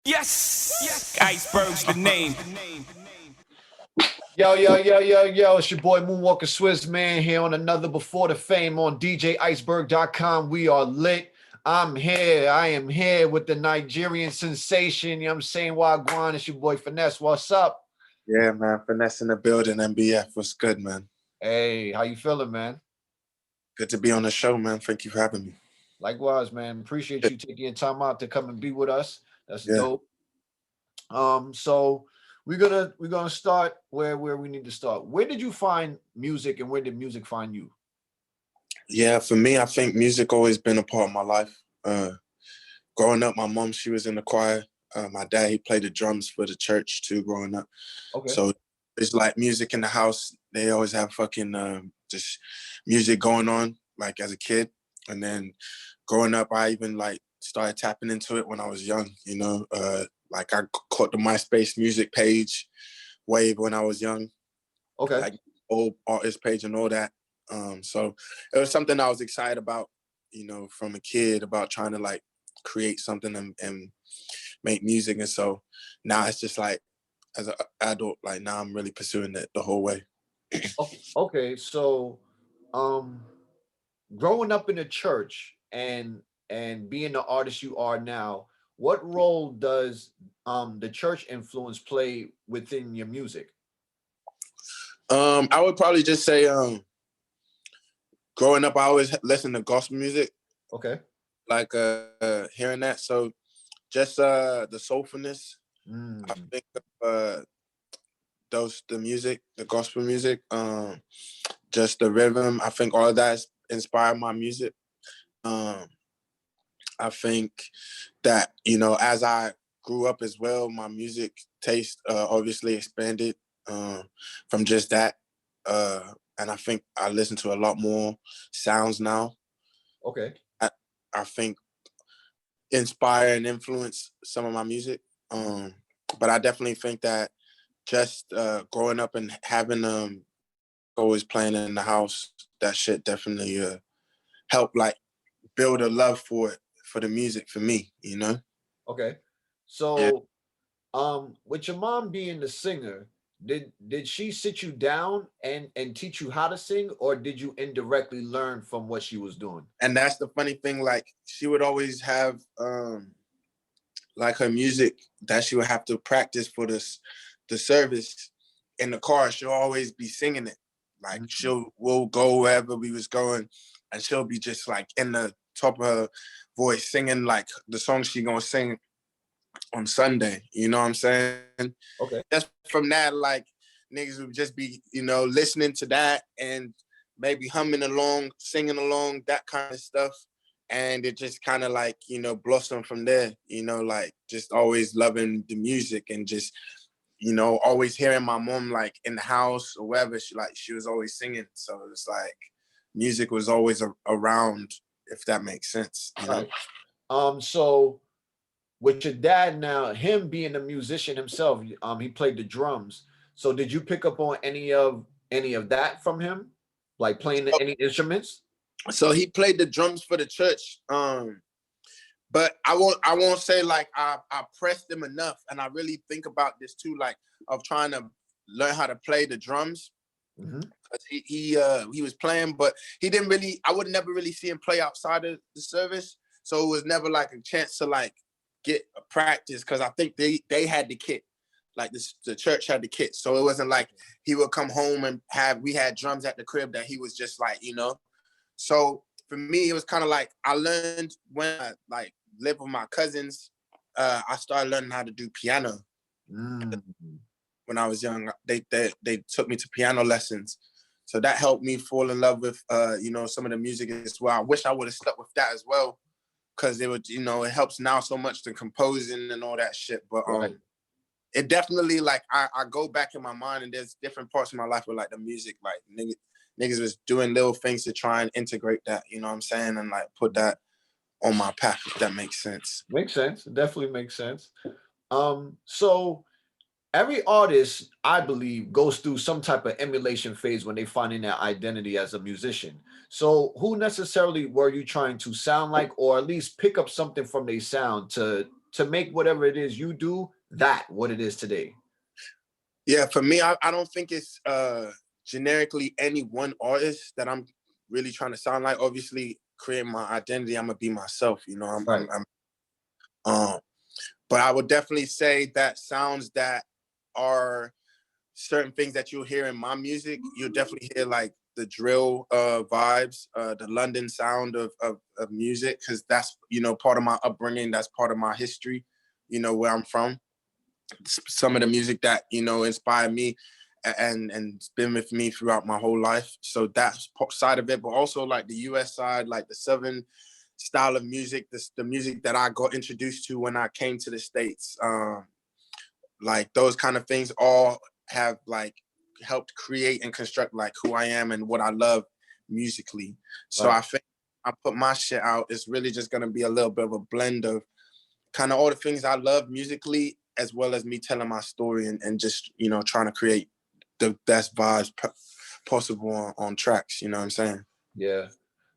Yes, Iceberg's the name. Yo, it's your boy Moonwalker Swiss, man, here on another Before the Fame on DJiceberg.com. We are lit. I am here with the Nigerian sensation. You know what I'm saying? Wagwan, it's your boy Finesse. What's up? Yeah, man. Finesse in the building, MBF. What's good, man? Hey, how you feeling, man? Good to be on the show, man. Thank you for having me. Likewise, man. Appreciate you taking your time out to come and be with us. That's Yeah. dope. So we're gonna start where we need to start. Where did you find music and where did music find you? Yeah, for me, I think music always been a part of my life. Growing up, my mom, she was in the choir. My dad, he played the drums for the church too, growing up. Okay. So it's like music in the house. They always have fucking just music going on, like as a kid. And then growing up, I even like started tapping into it when I was young, you know. Like I caught the MySpace music page wave when I was young. Okay. Like old artist page and all that. So it was something I was excited about, you know, from a kid about trying to like create something and make music. And so now it's just like as an adult, like now I'm really pursuing it the whole way. Okay, so um growing up in a church and being the artist you are now, what role does the church influence play within your music? I would probably just say growing up, I always listened to gospel music, Okay. like hearing that. So just the soulfulness, I Mm, think the music, the gospel music, just the rhythm. I think all of that inspired my music. Um, I think that, you know, as I grew up as well, my music taste obviously expanded from just that. And I think I listen to a lot more sounds now. okay. I, I think inspire and influence some of my music. But I definitely think that just growing up and having always playing in the house, that shit definitely helped like build a love for it, for the music for me, you know? Okay. Yeah. So with your mom being the singer, did she sit you down and teach you how to sing, or did you indirectly learn from what she was doing? And that's the funny thing, like she would always have like her music that she would have to practice for the service in the car. She'll always be singing it. Like Mhm. we'll go wherever we was going and she'll be just like in the top of her voice singing like the song she gonna sing on Sunday. You know what I'm saying? Okay. Just from that, like niggas would just be, you know, listening to that and maybe humming along, singing along, that kind of stuff. And it just kind of like, you know, blossomed from there, you know, like just always loving the music and just, you know, always hearing my mom like in the house or wherever she was always singing. So it's like music was always around, if that makes sense, you know? Right. So with your dad now, him being a musician himself, he played the drums. So did you pick up on any of that from him? Like playing any instruments? So he played the drums for the church. But I won't say like I pressed him enough. And I really think about this too, like of trying to learn how to play the drums. Hmm. Cause he was playing, but he didn't really, I would never really see him play outside of the service. So it was never like a chance to like get a practice because I think they had the kit. Like the church had the kit. So it wasn't like he would come home and we had drums at the crib that he was just like, you know. So for me, it was kind of like I learned when I like lived with my cousins. I started learning how to do piano Mm. when I was young. They took me to piano lessons, so that helped me fall in love with you know, some of the music as well. I wish I would have stuck with that as well because it would, you know, it helps now so much to composing and all that shit. But Right. it definitely like I go back in my mind and there's different parts of my life where like the music like niggas was doing little things to try and integrate that, you know what I'm saying, and like put that on my path, if that makes sense. Makes sense. Definitely makes sense. So every artist, I believe, goes through some type of emulation phase when they finding their identity as a musician. So who necessarily were you trying to sound like, or at least pick up something from their sound to make whatever it is you do that what it is today? Yeah, for me, I don't think it's generically any one artist that I'm really trying to sound like. Obviously, creating my identity, I'm gonna be myself. You know, Right. but I would definitely say that sounds that are certain things that you'll hear in my music. You'll definitely hear like the drill vibes, the London sound of music, because that's, you know, part of my upbringing. That's part of my history. You know, where I'm from. Some of the music that, you know, inspired me and it's been with me throughout my whole life. So that's side of it, but also like the US side, like the Southern style of music, the music that I got introduced to when I came to the States. Like those kind of things all have like helped create and construct like who I am and what I love musically. So Right. I think I put my shit out, it's really just gonna be a little bit of a blend of kind of all the things I love musically, as well as me telling my story and just, you know, trying to create the best vibes possible on tracks. You know what I'm saying? Yeah.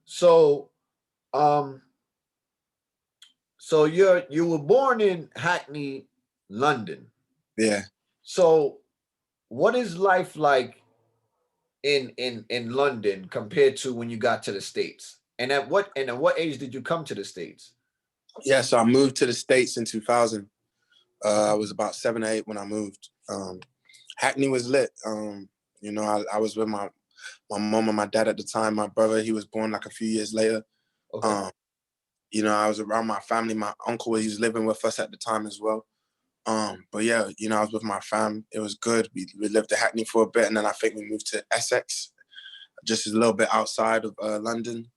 So um so you were born in Hackney, London. Yeah. So what is life like in London compared to when you got to the States? And at what age did you come to the States? Yeah. So I moved to the States in 2000. I was about 7 or 8 when I moved. Hackney was lit. You know, I was with my mom and my dad at the time. My brother, he was born like a few years later. Okay. Um, you know, I was around my family. My uncle, he was living with us at the time as well. But yeah, you know, I was with my fam. It was good. We lived in Hackney for a bit, and then I think we moved to Essex, just a little bit outside of London.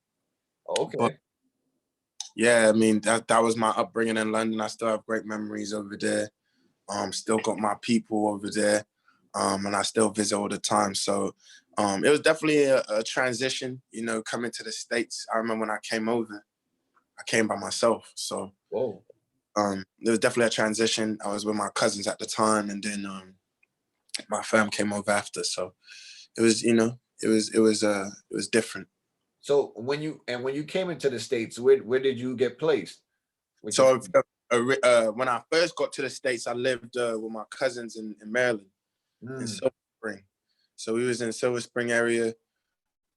But Okay. yeah, I mean, that was my upbringing in London. I still have great memories over there. Still got my people over there, and I still visit all the time. So it was definitely a transition, you know, coming to the States. I remember when I came over, I came by myself. So Whoa. there was definitely a transition. I was with my cousins at the time, and then my fam came over after. So it was, you know, it was different. So when you came into the States, where did you get placed with your So family? when I first got to the States, I lived with my cousins in Maryland, in Mm, Silver Spring. So we was in Silver Spring area.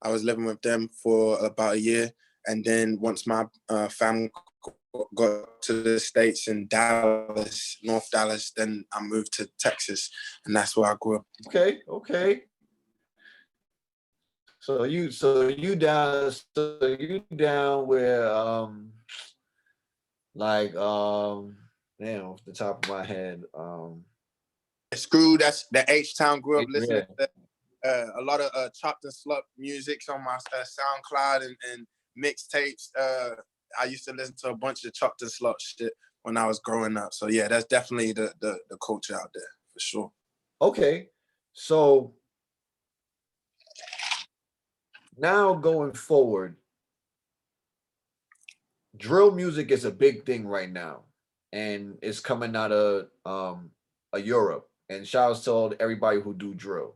I was living with them for about a year, and then once my family got to the States in Dallas, North Dallas, then I moved to Texas, and that's where I grew up. okay, okay. So you down where like damn, off the top of my head. Screw, that's the H Town. Grew up listening Yeah. to a lot of chopped and slup music on my SoundCloud and mixtapes. I used to listen to a bunch of chopped and slup shit when I was growing up. So yeah, that's definitely the culture out there for sure. Okay. So now going forward, drill music is a big thing right now, and it's coming out of a Europe. And shouts to all everybody who do drill.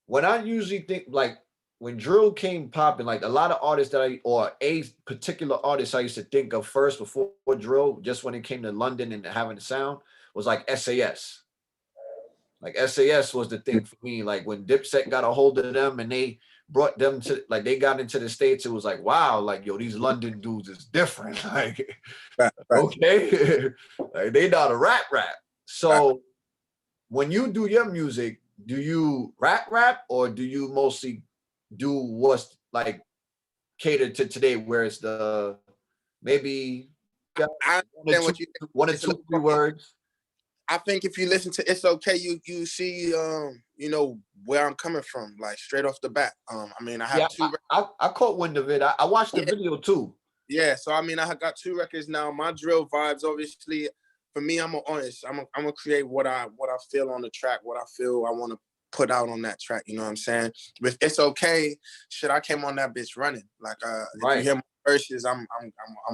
When I usually think like when drill came popping, like a lot of artists that I or a particular artist I used to think of first before drill, just when it came to London and having the sound, was like SAS. Like SAS was the thing for me. Like when Dipset got a hold of them and they brought them to like they got into the States, it was like, wow, like yo, these London dudes is different. Like, Right, right, okay, like they know to rap. right. So when you do your music, do you rap or do you mostly do what's like catered to today, where it's the maybe got I one or understand two, what you one or it's a two, little three words? I think if you listen to It's Okay, you see you know where I'm coming from, like straight off the bat. I mean I have Yeah, two I caught wind of it. I watched the yeah, video too. yeah. So I mean I got two records now. My drill vibes, obviously, for me, I'm honest. I'm gonna create what I feel on the track, what I feel I want to put out on that track. You know what I'm saying? With It's Okay, shit, I came on that bitch running. Like if you Right. hear my verses, I'm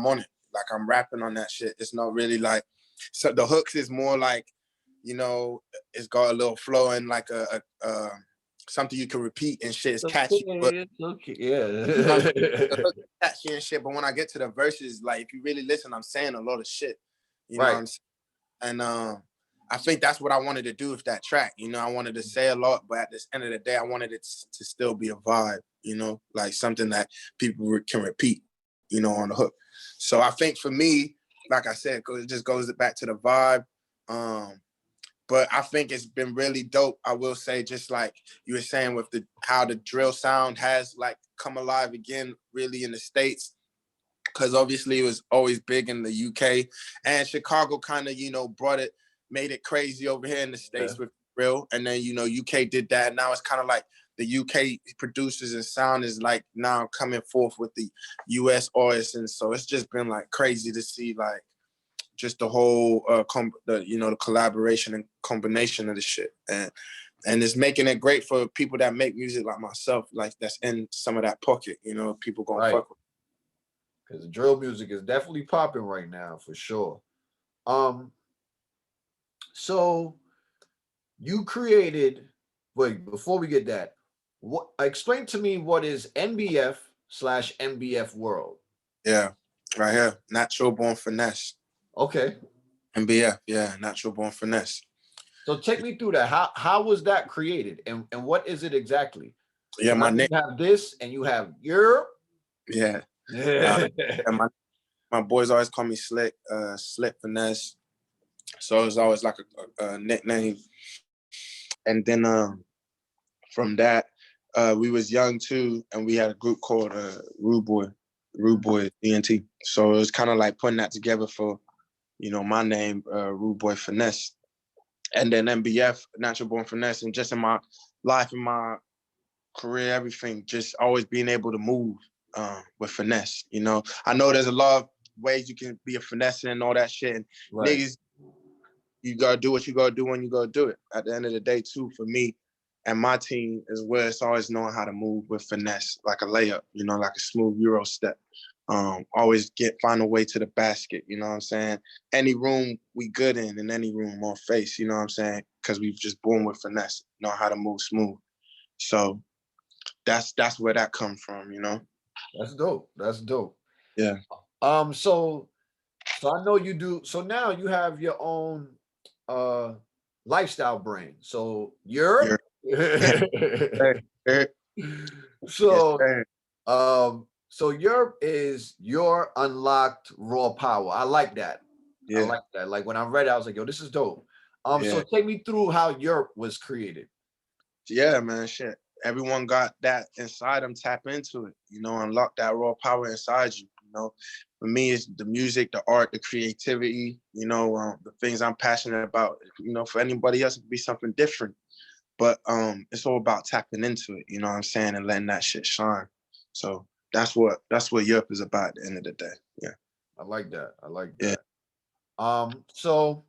on it. Like I'm rapping on that shit. It's not really like so the hooks is more like, you know, it's got a little flow and like a something you can repeat and shit. It's catchy, but Okay, it's okay. you know what I'm saying? The Yeah. hook is catchy and shit. But when I get to the verses, like if you really listen, I'm saying a lot of shit. You know what Right. I'm saying? And I think that's what I wanted to do with that track. You know, I wanted to say a lot, but at the end of the day, I wanted it to still be a vibe, you know, like something that people can repeat, you know, on the hook. So I think for me, like I said, it just goes back to the vibe. But I think it's been really dope. I will say, just like you were saying with how the drill sound has like come alive again, really in the States, because obviously it was always big in the UK, and Chicago kind of, you know, made it crazy over here in the States with drill, and then, you know, UK did that. And now it's kind of like the UK producers and sound is like now coming forth with the US artists, and so it's just been like crazy to see like just the whole the collaboration and combination of the shit, and it's making it great for people that make music like myself, like that's in some of that pocket, you know, people gonna fuck with. Because drill music is definitely popping right now for sure. So you created. Wait, before we get that, what explain to me what is NBF/MBF World? Yeah, right here, Natural Born Finesse. Okay. NBF, yeah, Natural Born Finesse. So take me through that. How was that created, and what is it exactly? Yeah, my name. You have this, and you have your. Yeah, and my boys always call me Slick, Slick Finesse. So it's always like a nickname. And then from that, we was young too, and we had a group called Rude Boy ENT. So it was kind of like putting that together for, you know, my name, Rude Boy Finesse, and then MBF, Natural Born Finesse, and just in my life, in my career, everything, just always being able to move with finesse. You know, I know there's a lot of ways you can be a finesse and all that shit, and niggas, you gotta do what you gotta do when you gotta do it. At the end of the day, too, for me and my team is where it's always knowing how to move with finesse, like a layup, you know, like a smooth Euro step. Always find a way to the basket, you know what I'm saying? Any room we good in any room on face, you know what I'm saying? Because we've just born with finesse, know how to move smooth. So that's where that comes from, you know? That's dope. That's dope. Yeah. So I know you do. So now you have your own lifestyle brand. So you're Yes, so sir. so Europe is your unlocked raw power. I like that. I Yeah. like that. Like when I read it, I was like, yo, this is dope. Yeah. So take me through how Europe was created. Yeah, man, shit. Everyone got that inside them, tap into it, you know, unlock that raw power inside you, you know. For me, it's the music, the art, the creativity, you know, the things I'm passionate about. You know, for anybody else, it could be something different. But it's all about tapping into it, you know what I'm saying, and letting that shit shine. So that's what Europe is about at the end of the day. Yeah. I like that. I like Yeah. that. So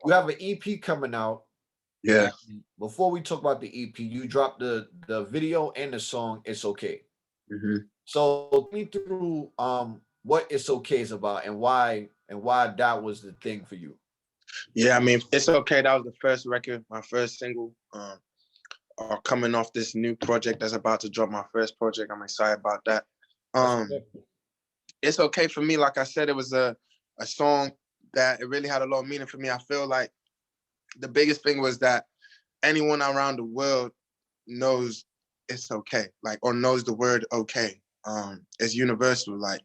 you have an EP coming out. Yeah. Before we talk about the EP, you dropped the video and the song "It's Okay." Mm-hmm. So take me through what "It's Okay" is about and why that was the thing for you. Yeah, I mean, it's okay. That was the first record, my first single. Coming off this new project that's about to drop, my first project. I'm excited about that. It's okay for me. Like I said, it was a song that it really had a lot of meaning for me. I feel like the biggest thing was that anyone around the world knows it's okay, like, or knows the word okay. It's universal. Like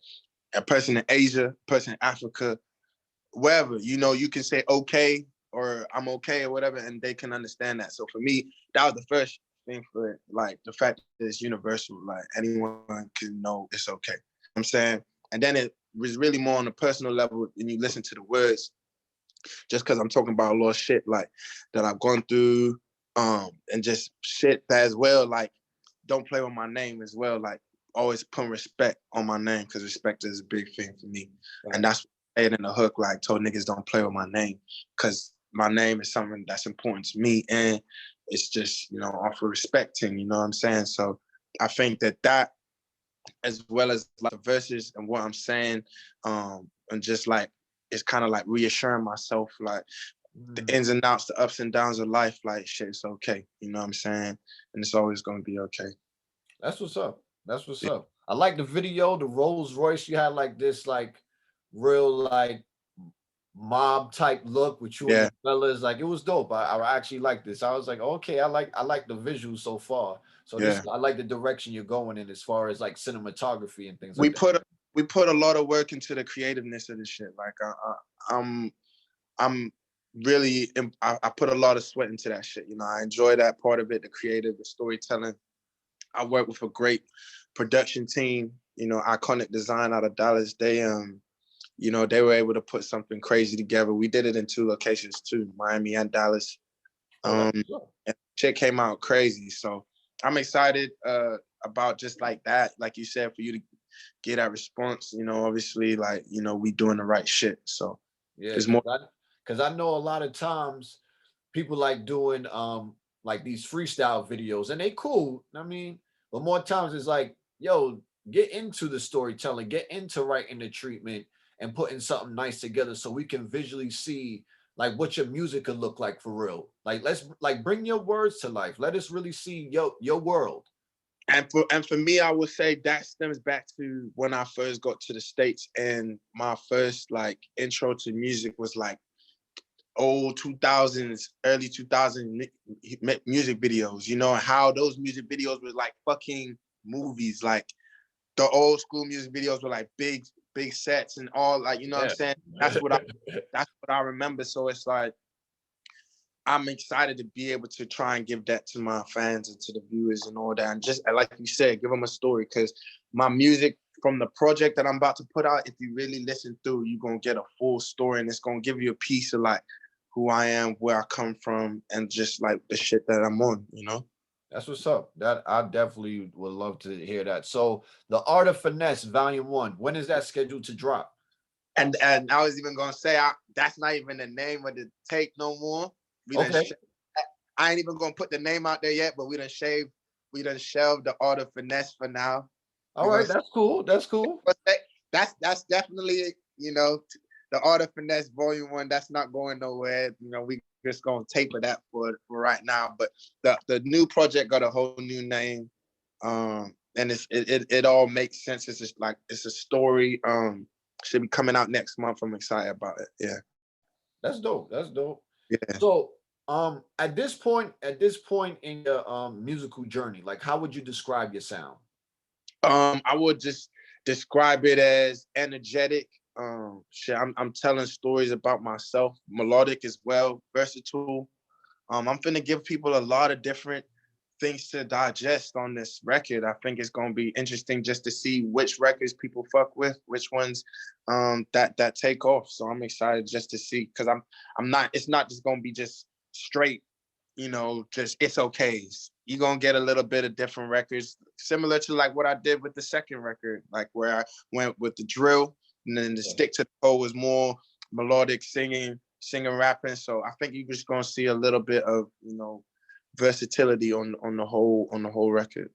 a person in Asia, person in Africa, wherever, you know, you can say okay or I'm okay or whatever, and they can understand that. So for me, that was the first thing for it. Like the fact that it's universal, like anyone can know it's okay. I'm saying, and then it was really more on a personal level when you listen to the words, just because I'm talking about a lot of shit like that I've gone through, and just shit that as well, like don't play with my name as well, like always put respect on my name, because respect is a big thing for me. Right. And that's it in the hook, like told niggas don't play with my name, because my name is something that's important to me, and it's just, you know, offer respecting, you know what I'm saying? So I think that as well as like the verses and what I'm saying, and just like it's kind of like reassuring myself, like the ins and outs, the ups and downs of life, like shit, it's okay, you know what I'm saying? And it's always gonna be okay. That's what's up. That's what's up. I like the video, the Rolls Royce. You had like this like real like mob type look with you and Yeah, the fellas. Like it was dope. I actually like this. I was like, okay, I like the visuals so far. So this yeah. I like the direction you're going in as far as like cinematography and things We like that. put we put a lot of work into the creativeness of this shit. Like I'm really I put a lot of sweat into that shit. You know, I enjoy that part of it, the creative, the storytelling. I work with a great production team. You know, Iconic Design out of Dallas. You know, they were able to put something crazy together. We did it in 2 locations too, Miami and Dallas. Oh, that's And cool. shit came out crazy. So I'm excited about just like that, like you said, for you to get that response. You know, obviously, like we doing the right shit. So Yeah, it's more. because I know a lot of times people like doing like these freestyle videos and they cool. I mean, but more times it's like, yo, get into the storytelling, get into writing the treatment and putting something nice together so we can visually see like what your music could look like for real. Like let's like bring your words to life. Let us really see your world. And for me, I would say that stems back to when I first got to the States, and my first like intro to music was like old 2000s, early 2000s music videos, you know, how those music videos were like fucking movies. Like the old school music videos were like big sets and all, like, you know what I'm Yeah. saying? That's what I remember. So it's like I'm excited to be able to try and give that to my fans and to the viewers and all that. And just like you said, give them a story, because my music from the project that I'm about to put out, if you really listen through, you're going to get a full story, and it's going to give you a piece of like who I am, where I come from, and just like the shit that I'm on, you know? That's what's up. That I definitely would love to hear that. So the Art of Finesse, Volume 1, when is that scheduled to drop? And I was even gonna say, that's not even the name of the tape no more. We done. Okay. I ain't even gonna put the name out there yet, but we done shelved the Art of Finesse for now. All We're right, gonna that's cool. That's cool. that's definitely, the Art of Finesse Volume 1. That's not going nowhere. You know, we just gonna taper that for right now. But the new project got a whole new name, and it all makes sense. It's just like it's a story. Should be coming out next month. I'm excited about it. Yeah, That's dope. That's dope. yeah. So, at this point in your musical journey, like how would you describe your sound? I would just describe it as energetic. Shit, I'm telling stories about myself, melodic as well, versatile. I'm finna give people a lot of different things to digest on this record. I think it's gonna be interesting just to see which records people fuck with, which ones that take off. So I'm excited just to see, because I'm not. It's not just gonna be just straight, just it's okays. You're gonna get a little bit of different records, similar to like what I did with the second record, like where I went with the drill, and then the Yeah. stick to the code was more melodic singing, rapping. So I think you're just gonna see a little bit of versatility on the whole record.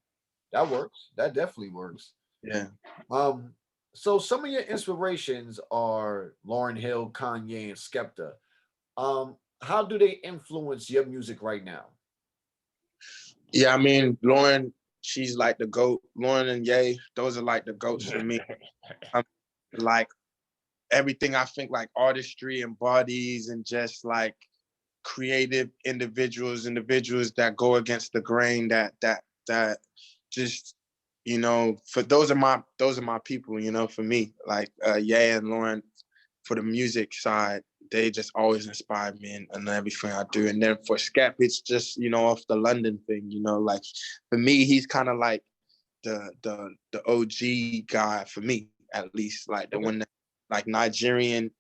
That works. That definitely works. Yeah. Um, so some of your inspirations are Lauren Hill, Kanye, and Skepta. How do they influence your music right now? Yeah, I mean, Lauren, she's like the GOAT. Lauren and Ye, those are like the GOATs for me. I'm like everything I think like artistry and bodies and just like creative individuals that go against the grain, that just for those are my people, for me. Like Ye and Lauren, for the music side, they just always inspire me and everything I do. And then for Skep, it's just, off the London thing, like for me, he's kind of like the OG guy for me, at least, like the Okay. one that like Nigerian,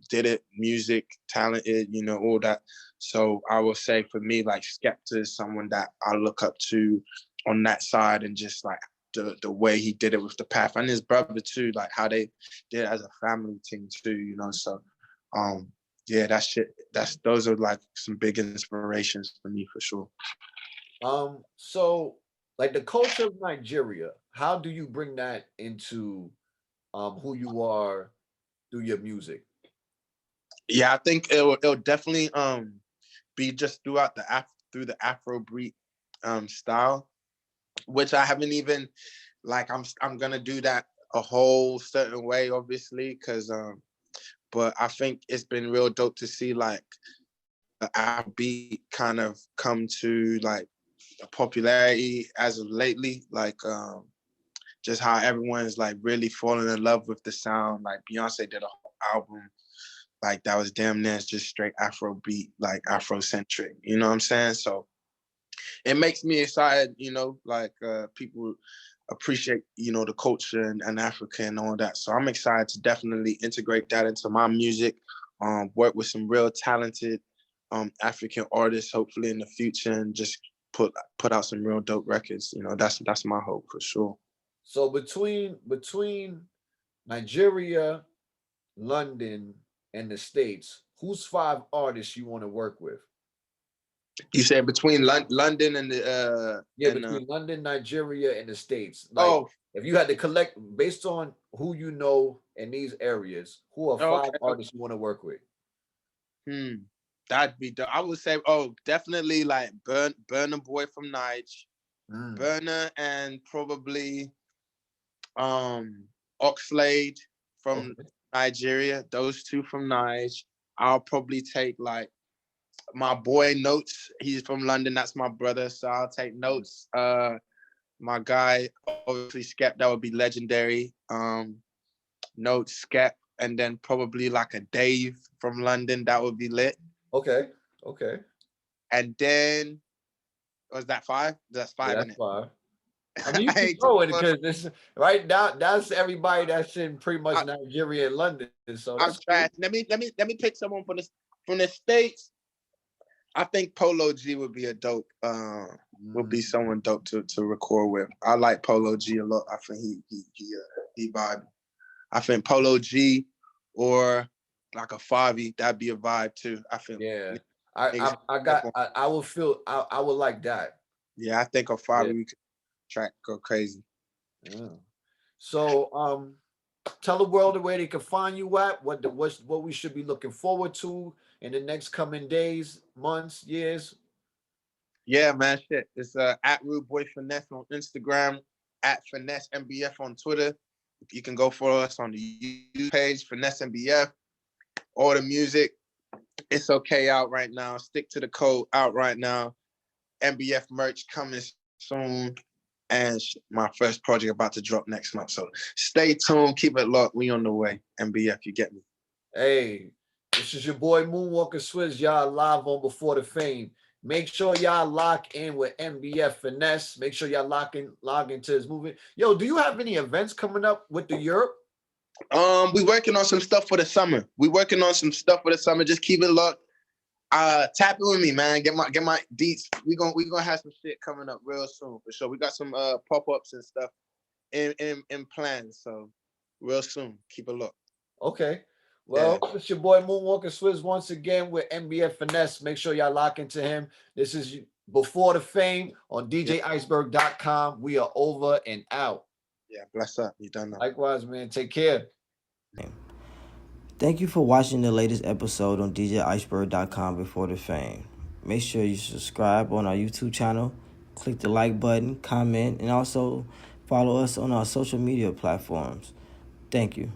did it, music, talented, all that. So I will say for me, like Skepta is someone that I look up to on that side, and just like the way he did it with the path, and his brother too, like how they did it as a family team too, So yeah, that shit, those are like some big inspirations for me for sure. So like the culture of Nigeria, how do you bring that into who you are through your music? Yeah, I think it'll definitely be just through the Afrobeat style, which I haven't even like I'm gonna do that a whole certain way, obviously, because but I think it's been real dope to see like the Afrobeat kind of come to like popularity as of lately, like just how everyone's like really falling in love with the sound. Like Beyonce did a whole album like that was damn near just straight Afrobeat, like Afrocentric, you know what I'm saying? So it makes me excited, you know, like people appreciate, you know, the culture and Africa and all that. So I'm excited to definitely integrate that into my music, work with some real talented African artists, hopefully in the future, and just put out some real dope records. You know, that's my hope for sure. So between Nigeria, London, and the States, who's 5 artists you want to work with? You said between London and the between London, Nigeria, and the States. Like, if you had to collect based on who you know in these areas, who are 5 artists you want to work with? That'd be dope. I would say, definitely like Burna Boy from Nige, Burna, and probably Oxlade from Nigeria. Those two from Nige. I'll probably take like my boy Notes. He's from London. That's my brother. So I'll take Notes. My guy, obviously Skep. That would be legendary. Notes, Skep, and then probably like a Dave from London. That would be lit. Okay. And then was that 5? That's 5. Yeah, that's 5. I mean, you keep going because this right now that's everybody that's in pretty much Nigeria and London. So that's cool. Let me pick someone from the States. I think Polo G would be a dope. Would be someone dope to record with. I like Polo G a lot. I think he vibe. I think Polo G or like a Favi, that'd be a vibe too. I think. Yeah. I would like that. Yeah, I think a Favi track go crazy. Yeah. So tell the world where they can find you at, what we should be looking forward to in the next coming days, months, years. Yeah, man, shit. It's at Rude Boy Finesse on Instagram, at Finesse MBF on Twitter. You can go follow us on the YouTube page, Finesse MBF. All the music, It's Okay out right now. Stick to the Code out right now. MBF merch coming soon. And my first project about to drop next month. So stay tuned, keep it locked. We on the way. MBF, you get me. Hey, this is your boy Moonwalker Swizz. Y'all live on Before the Fame. Make sure y'all lock in with MBF Finesse. Make sure y'all log into his movement. Yo, do you have any events coming up with the Europe? We working on some stuff for the summer. Just keep it locked. Tap in with me, man. Get my deets. We gonna have some shit coming up real soon for sure. We got some pop-ups and stuff in plans. So real soon. Keep it locked. Okay. Well, it's your boy Moonwalker Swizz once again with MBF Finesse. Make sure y'all lock into him. This is Before the Fame on DJiceberg.com. We are over and out. Yeah, bless up. You done that. Likewise, man. Take care. Thank you for watching the latest episode on DJiceberg.com Before the Fame. Make sure you subscribe on our YouTube channel, click the like button, comment, and also follow us on our social media platforms. Thank you.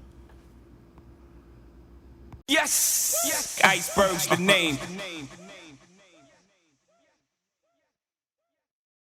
Yes, Iceberg's the name.